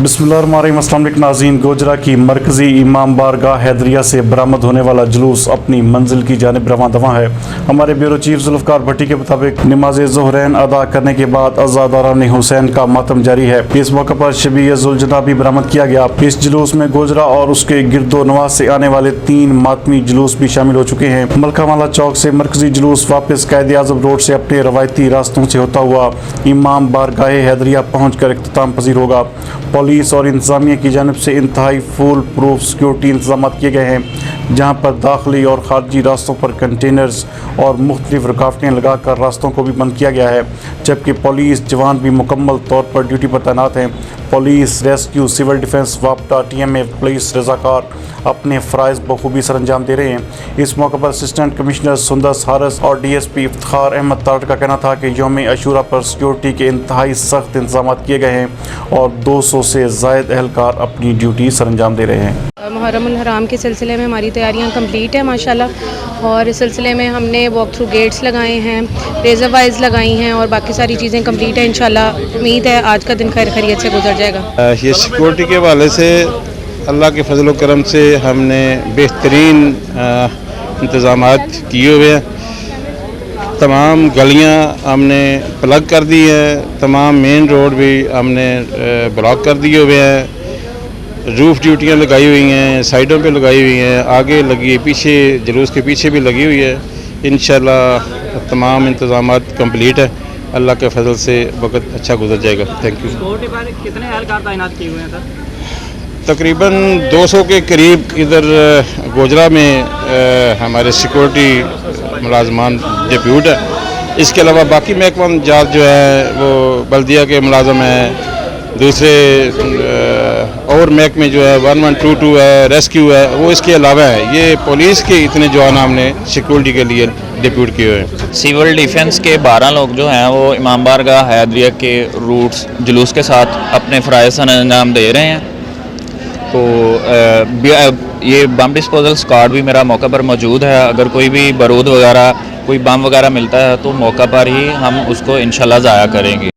بسم اللہ الرحمن الرحیم۔ السلام علیکم ناظرین، گوجرہ کی مرکزی امام بارگاہ حیدریہ سے برآمد ہونے والا جلوس اپنی منزل کی جانب رواں دواں ہے۔ ہمارے بیورو چیف ذوالفقار بھٹی کے مطابق نماز ظہرین ادا کرنے کے بعد عزاداران حسین کا ماتم جاری ہے۔ اس موقع پر شبیہ ذوالجناح بھی برآمد کیا گیا۔ اس جلوس میں گوجرہ اور اس کے گرد و نواح سے آنے والے 3 ماتمی جلوس بھی شامل ہو چکے ہیں۔ ملکہ والا چوک سے مرکزی جلوس واپس قائد اعظم روڈ سے اپنے روایتی راستوں سے ہوتا ہوا امام بارگاہ حیدریہ پہنچ کر اختتام پذیر ہوگا۔ پولیس اور انتظامیہ کی جانب سے انتہائی فول پروف سیکیورٹی انتظامات کیے گئے ہیں، جہاں پر داخلی اور خارجی راستوں پر کنٹینرز اور مختلف رکاوٹیں لگا کر راستوں کو بھی بند کیا گیا ہے، جبکہ پولیس جوان بھی مکمل طور پر ڈیوٹی پر تعینات ہیں۔ پولیس، ریسکیو، سول ڈیفنس، واپٹا، ٹی ایم اے، پولیس رضاکار اپنے فرائض بخوبی سر انجام دے رہے ہیں۔ اس موقع پر اسسٹنٹ کمشنر سندس ہارس اور D S P Iftikhar Ahmed تارٹ کا کہنا تھا کہ یوم عاشورہ پر سیکیورٹی کے انتہائی سخت انتظامات کیے گئے ہیں اور 200 سے زائد اہلکار اپنی ڈیوٹی سر انجام دے رہے ہیں۔ محرم الحرام کے سلسلے میں ہماری تیاریاں کمپلیٹ ہیں ماشاءاللہ، اور اس سلسلے میں ہم نے واک تھرو گیٹس لگائے ہیں، ریزر وائز لگائی ہیں اور باقی ساری چیزیں کمپلیٹ ہیں۔ انشاءاللہ امید ہے آج کا دن خیر خیریت سے گزر جائے گا۔ یہ سیکورٹی کے حوالے سے اللہ کے فضل و کرم سے ہم نے بہترین انتظامات کیے ہوئے ہیں۔ تمام گلیاں ہم نے پلگ کر دی ہیں، تمام مین روڈ بھی ہم نے بلاک کر دیے ہوئے ہیں، روف ڈیوٹیاں لگائی ہوئی ہیں، سائڈوں پہ لگائی ہوئی ہیں، آگے لگی ہے، پیچھے جلوس کے پیچھے بھی لگی ہوئی ہے۔ انشاءاللہ تمام انتظامات کمپلیٹ ہے، اللہ کے فضل سے وقت اچھا گزر جائے گا۔ Thank you. سیکورٹی پر کتنے اہلکار تعینات کیے ہوئے ہیں سر؟ تقریباً 200 کے قریب ادھر گوجرہ میں ہمارے سیکورٹی ملازمان ڈپیوٹ ہے۔ اس کے علاوہ باقی محکمہ جات جو ہے وہ بلدیہ کے ملازم ہیں، دوسرے اور محکمے جو ہے 1122 ہے، ریسکیو ہے، وہ اس کے علاوہ ہے۔ یہ پولیس کے اتنے جوان ہم نے سیکورٹی کے لیے ڈپیوٹ کیے ہوئے ہیں۔ سول ڈیفنس کے 12 لوگ جو ہیں وہ امام بارگاہ حیدریہ کے روٹس جلوس کے ساتھ اپنے فرائض سر انجام دے رہے ہیں۔ تو یہ بم ڈسپوزل اسکواڈ بھی میرا موقع پر موجود ہے۔ اگر کوئی بھی بارود وغیرہ، کوئی بم وغیرہ ملتا ہے تو موقع پر ہی ہم اس کو انشاءاللہ ضائع کریں گے۔